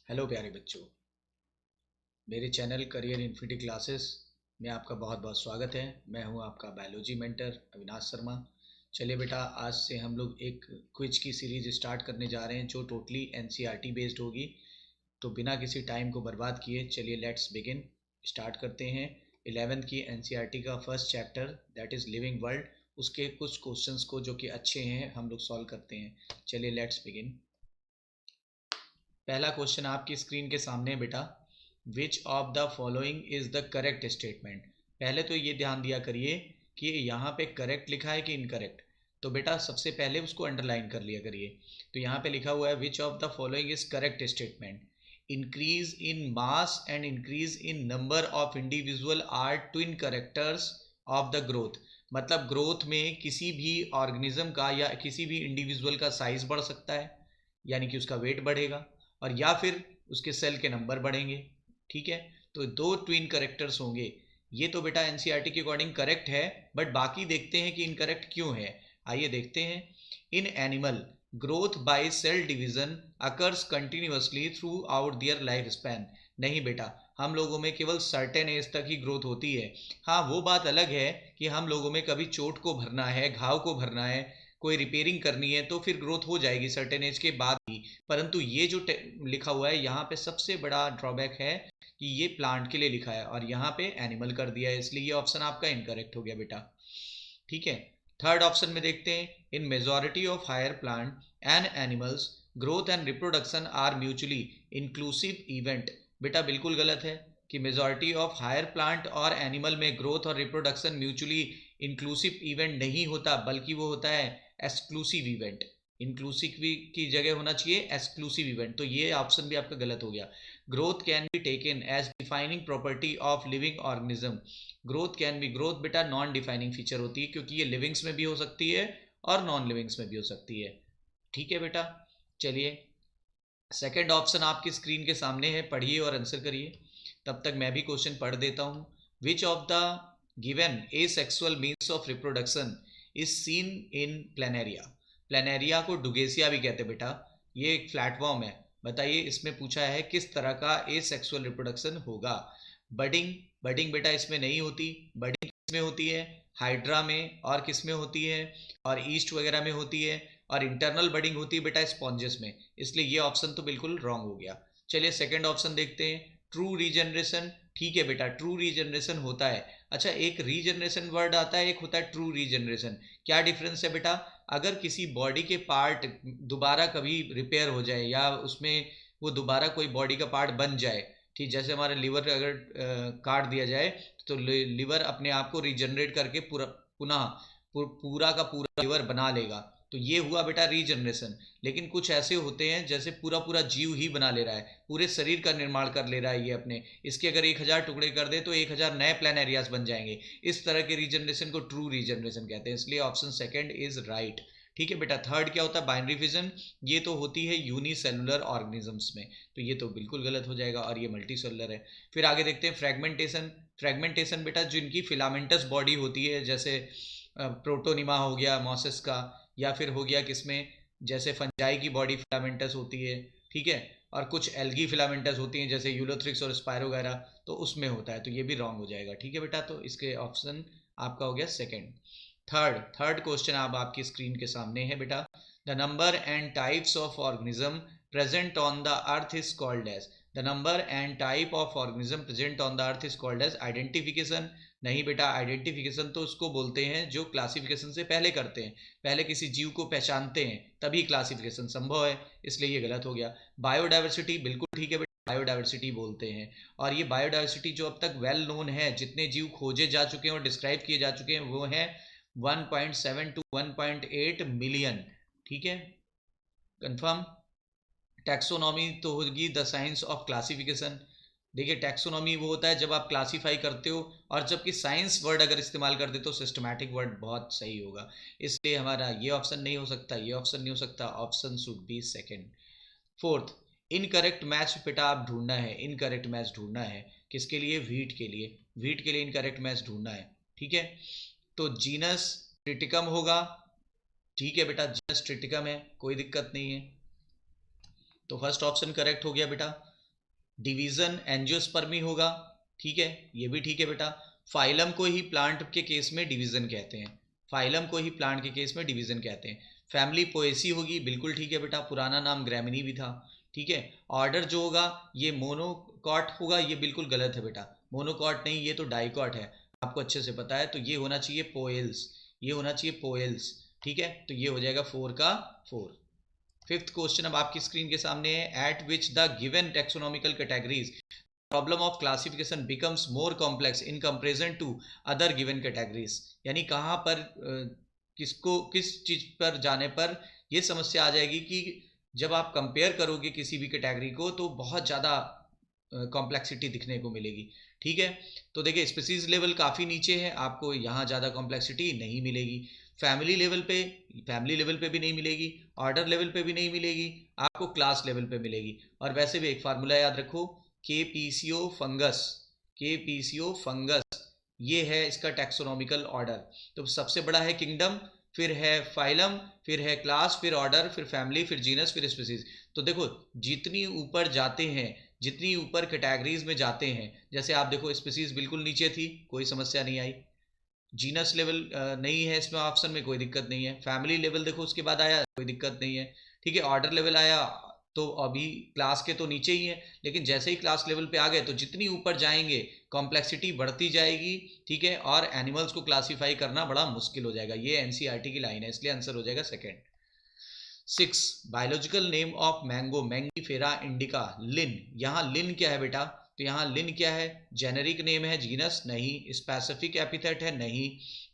Hello प्यारे बच्चों, मेरे चैनल करियर इन्फिनिटी क्लासेस में आपका बहुत बहुत स्वागत है। मैं हूं आपका बायोलॉजी मेंटर अविनाश शर्मा। चलिए बेटा, आज से हम लोग एक क्विज की सीरीज स्टार्ट करने जा रहे हैं जो टोटली एनसीईआरटी बेस्ड होगी। तो बिना किसी टाइम को बर्बाद किए चलिए लेट्स बिगिन। स्टार्ट करते हैं 11th की एनसीईआरटी का first chapter that is living world, उसके कुछ क्वेश्चंस को जो कि अच्छे हैं हम लोग सॉल्व करते हैं। चलिए लेट्स बिगिन। पहला क्वेश्चन आपकी स्क्रीन के सामने है बेटा। विच of the following is the correct statement. पहले तो ये ध्यान दिया करिए कि यहाँ पे करेक्ट लिखा है कि इनकरेक्ट। तो बेटा सबसे पहले उसको अंडरलाइन कर लिया करिए। तो यहाँ पे लिखा हुआ है which of the following is correct statement. Increase in mass and increase in number of individual are twin characters of the growth. मतलब ग्रोथ में किसी भी ऑर्गेनिज्म का या किसी भी इंडिविजुअल का साइज बढ़ सकता है, यानी कि उसका वेट बढ़ेगा, और या फिर उसके सेल के नंबर बढ़ेंगे। ठीक है, तो दो ट्विन करेक्टर्स होंगे। ये तो बेटा एनसीईआरटी के अकॉर्डिंग करेक्ट है, बट बाकी देखते हैं कि इनकरेक्ट क्यों है। आइए देखते हैं। In animal growth by cell division occurs continuously throughout their life span. नहीं बेटा, हम लोगों में केवल सर्टेन एज तक ही ग्रोथ होती है। हाँ, वो बात अलग है कि हम लोगों में कभी चोट को भरना है, घाव को भरना है, कोई रिपेयरिंग करनी है तो फिर ग्रोथ हो जाएगी सर्टेन एज के बाद ही। परंतु ये जो लिखा हुआ है यहाँ पे सबसे बड़ा ड्रॉबैक है कि ये प्लांट के लिए लिखा है और यहाँ पे एनिमल कर दिया है, इसलिए ये ऑप्शन आपका इनकरेक्ट हो गया बेटा। ठीक है, थर्ड ऑप्शन में देखते हैं। In majority of higher plant and animals growth and reproduction are mutually inclusive event. बेटा बिल्कुल गलत है कि मेजॉरिटी ऑफ हायर प्लांट और एनिमल में ग्रोथ और रिप्रोडक्शन म्यूचुअली इंक्लूसिव इवेंट नहीं होता, बल्कि वो होता है एक्सक्लूसिव इवेंट। इंक्लूसिव की जगह होना चाहिए एक्सक्लूसिव इवेंट। तो ये ऑप्शन भी आपका गलत हो गया। Growth can be taken as defining property of living organism. Growth can be, growth बेटा नॉन डिफाइनिंग फीचर होती है, क्योंकि ये लिविंग्स में भी हो सकती है और नॉन लिविंग्स में भी हो सकती है। ठीक है बेटा, चलिए सेकेंड ऑप्शन आपकी स्क्रीन के सामने है, पढ़िए और आंसर करिए। तब तक मैं भी क्वेश्चन पढ़ देता हूँ। विच of the given A sexual means of reproduction is seen in planaria. Planaria को डुगेसिया भी कहते हैं बेटा, ये एक प्लेटफॉर्म है। बताइए इसमें पूछा है किस तरह का ए सेक्सुअल रिप्रोडक्शन होगा। बडिंग, बडिंग बेटा इसमें नहीं होती। बडिंग किस में होती है? हाइड्रा में। और किस में होती है? और ईस्ट वगैरह में होती है। और इंटरनल बडिंग होती है बेटा स्पॉन्जेस में, इसलिए ये ऑप्शन तो बिल्कुल रॉन्ग हो गया। चलिए सेकंड ऑप्शन देखते हैं। True regeneration. ठीक है बेटा, ट्रू रीजनरेशन होता है। अच्छा, एक रीजनरेशन वर्ड आता है, एक होता है ट्रू रीजनरेशन। क्या डिफरेंस है बेटा? अगर किसी बॉडी के पार्ट दोबारा कभी रिपेयर हो जाए या उसमें वो दोबारा कोई बॉडी का पार्ट बन जाए, ठीक जैसे हमारा लिवर अगर काट दिया जाए तो लिवर अपने आप को रीजनरेट करके पूरा पुनः पूरा का पूरा लिवर बना लेगा, तो ये हुआ बेटा रीजनरेशन। लेकिन कुछ ऐसे होते हैं जैसे पूरा पूरा जीव ही बना ले रहा है, पूरे शरीर का निर्माण कर ले रहा है ये अपने, इसके अगर 1000 टुकड़े कर दे तो 1000 नए प्लानेरियाज बन जाएंगे। इस तरह के रीजनरेशन को ट्रू रीजनरेशन कहते हैं, इसलिए ऑप्शन सेकंड इज राइट। ठीक है बेटा, थर्ड क्या होता है? Binary fission. ये तो होती है यूनिसेलुलर ऑर्गेनिजम्स में, तो ये तो बिल्कुल गलत हो जाएगा और ये मल्टी सेलुलर है। फिर आगे देखते हैं फ्रेगमेंटेशन। फ्रेगमेंटेशन बेटा जिनकी फिलामेंटस बॉडी होती है, जैसे प्रोटोनिमा हो गया मॉसेस का, या फिर हो गया किसमें, जैसे फंजाई की बॉडी फिलामेंटस होती है। ठीक है, और कुछ एल्गी फिलामेंटस होती हैं जैसे यूलोथ्रिक्स और स्पायरो वगैरह, तो उसमें होता है, तो ये भी रॉन्ग हो जाएगा। ठीक है बेटा, तो इसके ऑप्शन आपका हो गया सेकंड। थर्ड क्वेश्चन अब आपकी स्क्रीन के सामने है बेटा। The number and types of organism present on the earth is called as. The number and type of organism present on the earth is called as identification. नहीं बेटा, identification तो उसको बोलते हैं जो क्लासिफिकेशन से पहले करते हैं, पहले किसी जीव को पहचानते हैं तभी क्लासिफिकेशन संभव है, इसलिए ये गलत हो गया। बायोडाइवर्सिटी बिल्कुल ठीक है बेटा, बायोडाइवर्सिटी बोलते हैं। और ये बायोडाइवर्सिटी जो अब तक वेल नोन है, जितने जीव खोजे जा चुके हैं और डिस्क्राइब किए जा चुके हैं, वो हैं 1.7 टू 1.8 मिलियन। ठीक है, कंफर्म। टैक्सोनॉमी तो होगी द साइंस ऑफ क्लासिफिकेशन। देखिए टैक्सोनॉमी वो होता है जब आप क्लासीफाई करते हो, और जबकि साइंस वर्ड अगर इस्तेमाल कर दे तो सिस्टमैटिक वर्ड बहुत सही होगा, इसलिए हमारा ये ऑप्शन नहीं हो सकता, ये ऑप्शन नहीं हो सकता, option should be second. Fourth, incorrect match बेटा आप ढूंढना है, इनकरेक्ट मैच ढूंढना है। किसके लिए? व्हीट के लिए। व्हीट के लिए इनकरेक्ट मैच ढूंढना है। ठीक है, तो जीनस ट्रिटिकम होगा। ठीक है बेटा, जीनस ट्रिटिकम है, कोई दिक्कत नहीं है, तो फर्स्ट ऑप्शन करेक्ट हो गया बेटा। डिवीजन एंजियोस्पर्मी होगा, ठीक है, ये भी ठीक है बेटा। फाइलम को ही प्लांट के केस में डिवीजन कहते हैं, फाइलम को ही प्लांट के केस में डिवीजन कहते हैं। फैमिली पोएसी होगी, बिल्कुल ठीक है बेटा, पुराना नाम ग्रैमिनी भी था, ठीक है। ऑर्डर जो होगा ये मोनोकॉट होगा, ये बिल्कुल गलत है बेटा, मोनोकॉट नहीं, ये तो डाइकॉट है, आपको अच्छे से पता है, तो ये होना चाहिए पोएल्स, ये होना चाहिए पोएल्स, ठीक है, तो ये हो जाएगा 4 का 4। फिफ्थ क्वेश्चन अब आपकी स्क्रीन के सामने है, at which the given taxonomical categories problem of classification becomes more complex in comparison to other given categories, यानी कहाँ पर किसको किस चीज पर जाने पर ये समस्या आ जाएगी कि जब आप कंपेयर करोगे किसी भी कैटेगरी को तो बहुत ज़्यादा कॉम्प्लेक्सिटी दिखने को मिलेगी, ठीक है। तो देखिए स्पीसीज लेवल काफ़ी नीचे है, आपको यहाँ ज़्यादा कॉम्प्लेक्सिटी नहीं मिलेगी। फैमिली लेवल पे भी नहीं मिलेगी, ऑर्डर लेवल पे भी नहीं मिलेगी, आपको क्लास लेवल पे मिलेगी। और वैसे भी एक फार्मूला याद रखो, के पीसीओ फंगस, के पीसीओ फंगस ये है इसका टैक्सोनॉमिकल ऑर्डर। तो सबसे बड़ा है किंगडम, फिर है फाइलम, फिर है क्लास, फिर ऑर्डर, फिर फैमिली, फिर जीनस, फिर स्पीसीज। तो देखो जितनी ऊपर जाते हैं, जितनी ऊपर कैटेगरीज में जाते हैं, जैसे आप देखो स्पीसीज बिल्कुल नीचे थी, कोई समस्या नहीं आई, जीनस लेवल नहीं है इसमें ऑप्शन में, कोई दिक्कत नहीं है। फैमिली लेवल देखो उसके बाद आया, कोई दिक्कत नहीं है, ठीक है। ऑर्डर लेवल आया तो अभी क्लास के तो नीचे ही है, लेकिन जैसे ही क्लास लेवल पे आ गए तो जितनी ऊपर जाएंगे कॉम्प्लेक्सिटी बढ़ती जाएगी, ठीक है, और एनिमल्स को क्लासीफाई करना बड़ा मुश्किल हो जाएगा। ये एनसीईआरटी की लाइन है, इसलिए आंसर हो जाएगा second. 6 biological name of mango Mangifera indica, Linn. यहाँ लिन क्या है बेटा, तो यहाँ लिन क्या है, जेनेरिक नेम है, जीनस नहीं, स्पेसिफिक एपिथेट है नहीं,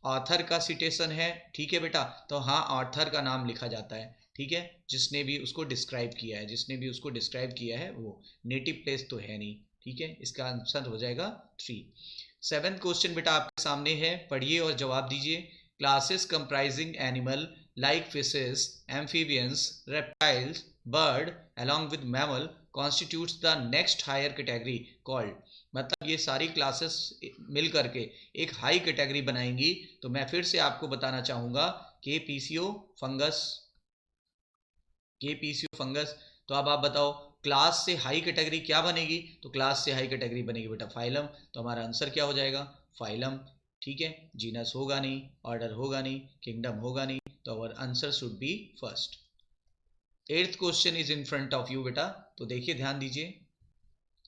ऑथर का सिटेशन है, ठीक है बेटा, तो हाँ ऑथर का नाम लिखा जाता है, ठीक है, जिसने भी उसको डिस्क्राइब किया है, जिसने भी उसको डिस्क्राइब किया है वो, नेटिव प्लेस तो है नहीं, ठीक है, इसका आंसर हो जाएगा 3। सेवेंथ क्वेश्चन बेटा आपके सामने है, पढ़िए और जवाब दीजिए। Classes comprising animal like fishes, amphibians, reptiles, bird along with mammal constitutes the next higher category called, मतलब ये सारी क्लासेस मिल करके एक हाई कैटेगरी बनाएंगी। तो मैं फिर से आपको बताना चाहूँगा के पीसीओ फंगस, के पीसीओ फंगस। तो अब आप बताओ क्लास से हाई कैटेगरी क्या बनेगी, तो क्लास से हाई कैटेगरी बनेगी बेटा फाइलम, तो हमारा आंसर क्या हो जाएगा, फाइलम, ठीक है। जीनस होगा नहीं, ऑर्डर होगा नहीं, किंगडम होगा नहीं, तो our answer should be first. 8th question is in front of you बेटा, तो देखिए ध्यान दीजिए।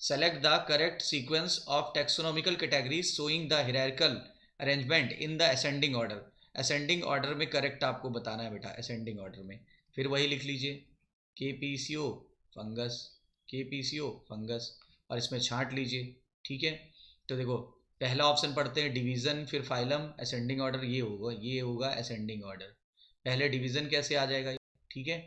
Select the correct sequence of taxonomical categories showing the hierarchical arrangement in the ascending order. Ascending order में करेक्ट आपको बताना है बेटा, असेंडिंग ऑर्डर में, फिर वही लिख लीजिए, के पीसीओ फंगस, के पीसीओ फंगस, और इसमें छांट लीजिए, ठीक है। तो देखो पहला ऑप्शन पढ़ते हैं डिवीजन, फिर फाइलम, असेंडिंग ऑर्डर, ये होगा, ये होगा असेंडिंग ऑर्डर। पहले डिवीजन कैसे आ जाएगा, ठीक है,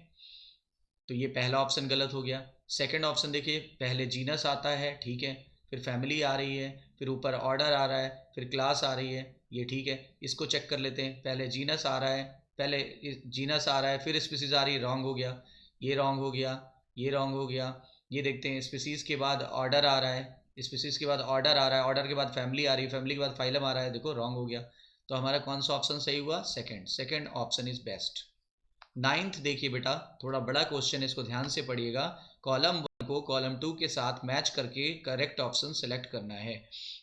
तो ये पहला ऑप्शन गलत हो गया। सेकंड ऑप्शन देखिए, पहले जीनस आता है, ठीक है, फिर फैमिली आ रही है, फिर ऊपर ऑर्डर आ रहा है, फिर क्लास आ रही है, ये ठीक है। इसको चेक कर लेते हैं, पहले जीनस आ रहा है, पहले जीनस आ रहा है, फिर स्पीसीज आ रही है, रॉन्ग हो गया, ये रॉन्ग हो गया, ये रॉन्ग हो गया। ये देखते हैं स्पीसीज के बाद ऑर्डर आ रहा है, स्पीसीज के बाद ऑर्डर आ रहा है, ऑर्डर के बाद फैमिली आ रही है, फैमिली के बाद फाइलम आ रहा है, देखो रॉन्ग हो गया। तो हमारा कौन सा ऑप्शन सही हुआ, second, second option is best. 9th देखिए बेटा, थोड़ा बड़ा क्वेश्चन है, इसको ध्यान से पढ़िएगा। कॉलम 1 को कॉलम 2 के साथ मैच करके करेक्ट ऑप्शन सेलेक्ट करना है।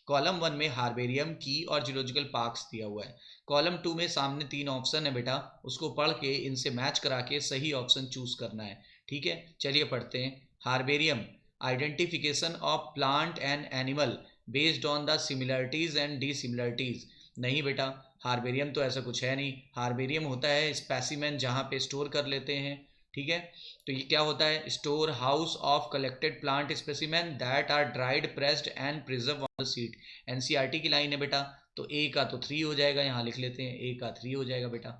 कॉलम 1 में हार्बेरियम की और जूलॉजिकल पार्क्स दिया हुआ है, कॉलम 2 में सामने 3 ऑप्शन है बेटा, उसको पढ़ के इनसे मैच करा के सही ऑप्शन चूज करना है, ठीक है। चलिए पढ़ते हैं। Herbarium, identification of plant and animal based on the similarities and dissimilarities, नहीं बेटा, हार्बेरियम तो ऐसा कुछ है नहीं। हार्बेरियम होता है स्पेसिमेन जहाँ पे स्टोर कर लेते हैं, ठीक है। तो ये क्या होता है, store house of collected plant specimen that are dried, pressed and preserve on the sheet. NCERT की लाइन है बेटा, तो ए का तो 3 हो जाएगा, यहाँ लिख लेते हैं, ए का 3 हो जाएगा बेटा।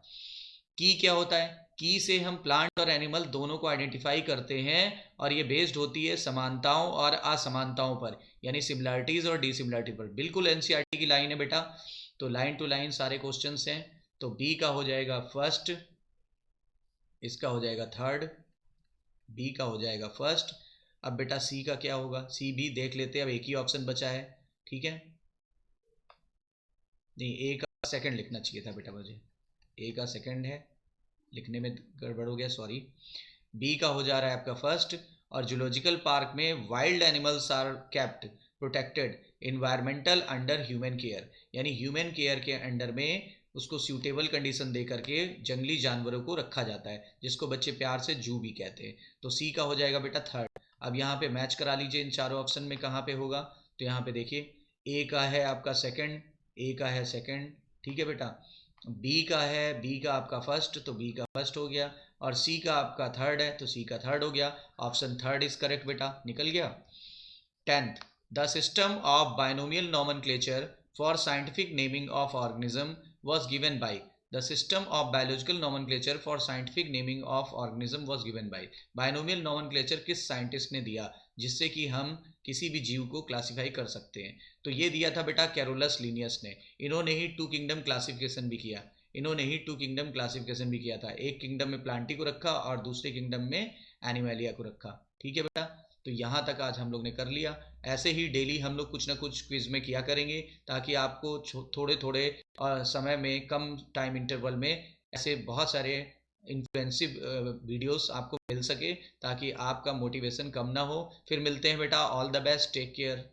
की क्या होता है, की से हम प्लांट और एनिमल दोनों को आइडेंटिफाई करते हैं, और ये बेस्ड होती है समानताओं और असमानताओं पर, यानी सिमिलरिटीज और डिसिमिलरिटी पर। बिल्कुल एनसीईआरटी की लाइन है बेटा, तो लाइन टू लाइन सारे क्वेश्चंस हैं। तो बी का हो जाएगा फर्स्ट, इसका हो जाएगा थर्ड, बी का हो जाएगा फर्स्ट। अब बेटा सी का क्या होगा, सी भी देख लेते हैं, अब एक ही ऑप्शन बचा है, ठीक है। नहीं, ए का सेकंड लिखना चाहिए था बेटा मुझे, ए का सेकंड है, लिखने में गड़बड़ हो गया, सॉरी। बी का हो जा रहा है आपका फर्स्ट, और जूलॉजिकल पार्क में wild animals are kept protected environmental under human care, यानी ह्यूमन केयर के अंडर में उसको सूटेबल कंडीशन दे करके जंगली जानवरों को रखा जाता है, जिसको बच्चे प्यार से जू भी कहते हैं। तो सी का हो जाएगा बेटा थर्ड। अब यहाँ पे मैच करा लीजिए इन चारों ऑप्शन में कहाँ पे होगा। तो यहाँ पे देखिए ए का है आपका सेकंड, ए का है सेकंड, ठीक है बेटा। बी का है, बी का आपका फर्स्ट, तो बी का फर्स्ट हो गया। और सी का आपका थर्ड है, तो सी का थर्ड हो गया। ऑप्शन थर्ड इज करेक्ट बेटा, निकल गया। 10th, the system of binomial nomenclature for scientific naming of organism was given by. The system of biological nomenclature for scientific naming of organism was given by. Binomial nomenclature किस scientist ने दिया जिससे कि हम किसी भी जीव को क्लासिफाई कर सकते हैं? तो ये दिया था बेटा कैरोलस लिनियस ने। इन्होंने ही टू किंगडम क्लासिफिकेशन भी किया, इन्होंने ही टू किंगडम क्लासिफिकेशन भी किया था। एक किंगडम में प्लांटी को रखा और दूसरे किंगडम में एनिमैलिया को रखा, ठीक है बेटा। तो यहाँ तक आज हम लोग ने कर लिया। ऐसे ही डेली हम लोग कुछ ना कुछ क्विज में किया करेंगे ताकि आपको थोड़े थोड़े समय में, कम टाइम इंटरवल में ऐसे बहुत सारे इन्फ्लुएंसिव वीडियोस आपको मिल सके ताकि आपका मोटिवेशन कम ना हो। फिर मिलते हैं बेटा, all the best, take care.